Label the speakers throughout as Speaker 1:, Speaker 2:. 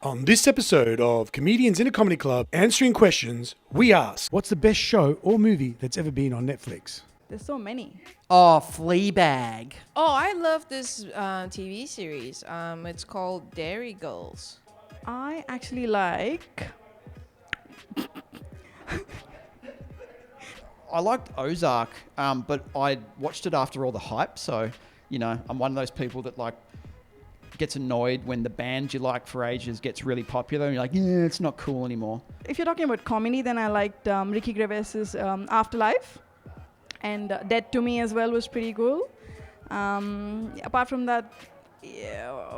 Speaker 1: On this episode of Comedians in a Comedy Club Answering Questions, we ask, what's the best show or movie that's ever been on Netflix?
Speaker 2: There's so many.
Speaker 3: Oh, Fleabag.
Speaker 4: Oh, I love this TV series. It's called Dairy Girls.
Speaker 2: I actually like...
Speaker 3: I liked Ozark, but I watched it after all the hype. So, you know, I'm one of those people that gets annoyed when the band you like for ages gets really popular and you're like, yeah, it's not cool anymore.
Speaker 2: If you're talking about comedy, then I liked Ricky Gervais's Afterlife. And Dead to Me as well was pretty cool. Apart from that,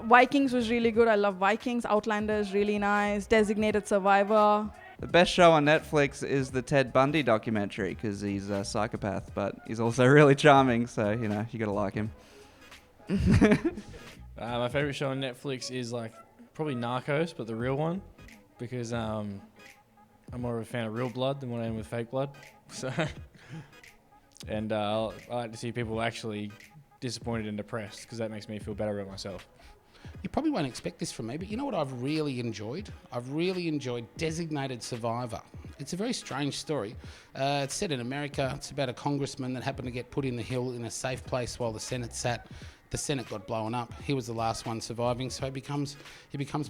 Speaker 2: Vikings was really good. I love Vikings. Outlander is really nice. Designated Survivor.
Speaker 5: The best show on Netflix is the Ted Bundy documentary because he's a psychopath, but he's also really charming, so, you know, you gotta like him.
Speaker 6: My favourite show on Netflix is probably Narcos, but the real one, because I'm more of a fan of real blood than what I am with fake blood. So, and I like to see people actually disappointed and depressed because that makes me feel better about myself.
Speaker 7: You probably won't expect this from me, but you know what I've really enjoyed? I've really enjoyed Designated Survivor. It's a very strange story. It's set in America. It's about a congressman that happened to get put in the hill in a safe place while the Senate sat. The Senate got blown up. He was the last one surviving, so he becomes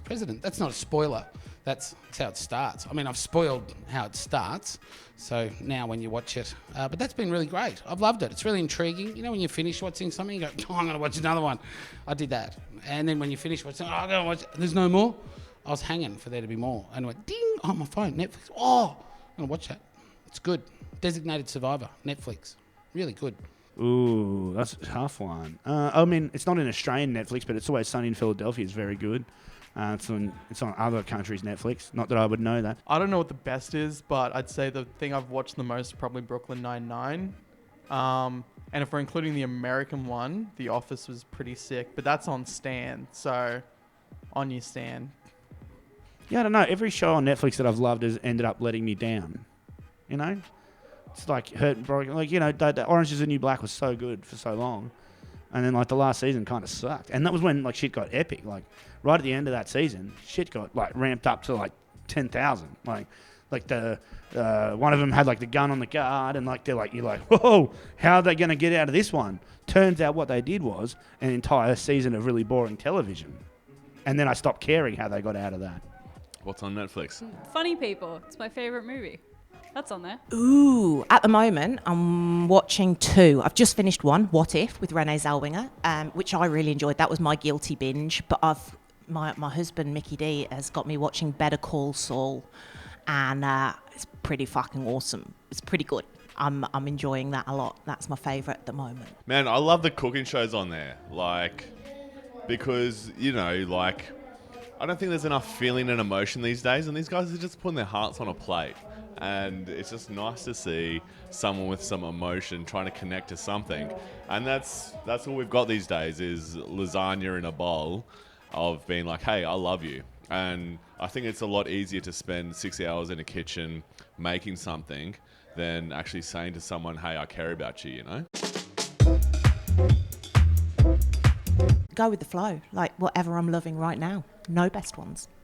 Speaker 7: president. That's not a spoiler. That's how it starts. I mean, I've spoiled how it starts, so now when you watch it. But that's been really great. I've loved it. It's really intriguing. You know, when you finish watching something, you go, oh, I'm going to watch another one. I did that. And then when you finish watching, oh, I'm going to watch it. There's no more. I was hanging for there to be more. And I went, ding, on my phone, Netflix. Oh, I'm going to watch that. It's good. Designated Survivor, Netflix. Really good.
Speaker 8: Ooh, that's a tough one. I mean, it's not an Australian Netflix, but It's Always Sunny in Philadelphia is very good. It's on other countries' Netflix. Not that I would know that.
Speaker 9: I don't know what the best is, but I'd say the thing I've watched the most is probably Brooklyn Nine-Nine. And if we're including the American one, The Office was pretty sick, but that's on Stan, so on your Stan.
Speaker 8: Yeah, I don't know. Every show on Netflix that I've loved has ended up letting me down. You know? It's like hurt and broken. Like, you know, Orange is the New Black was so good for so long. And then, the last season kind of sucked. And that was when, shit got epic. Right at the end of that season, shit got, ramped up to, 10,000. The one of them had, the gun on the guard. And, you're like, whoa, how are they going to get out of this one? Turns out what they did was an entire season of really boring television. And then I stopped caring how they got out of that.
Speaker 10: What's on Netflix?
Speaker 11: Funny People. It's my favourite movie. That's on there.
Speaker 12: Ooh, at the moment, I'm watching two. I've just finished one, What If, with Renee Zellweger, which I really enjoyed. That was my guilty binge. But my husband, Mickey D, has got me watching Better Call Saul. And it's pretty fucking awesome. It's pretty good. I'm enjoying that a lot. That's my favourite at the moment.
Speaker 10: Man, I love the cooking shows on there. Because, I don't think there's enough feeling and emotion these days. And these guys are just putting their hearts on a plate. And it's just nice to see someone with some emotion trying to connect to something. And that's all we've got these days is lasagna in a bowl of being like, hey, I love you. And I think it's a lot easier to spend 6 hours in a kitchen making something than actually saying to someone, hey, I care about you, you know?
Speaker 12: Go with the flow, whatever I'm loving right now. No best ones.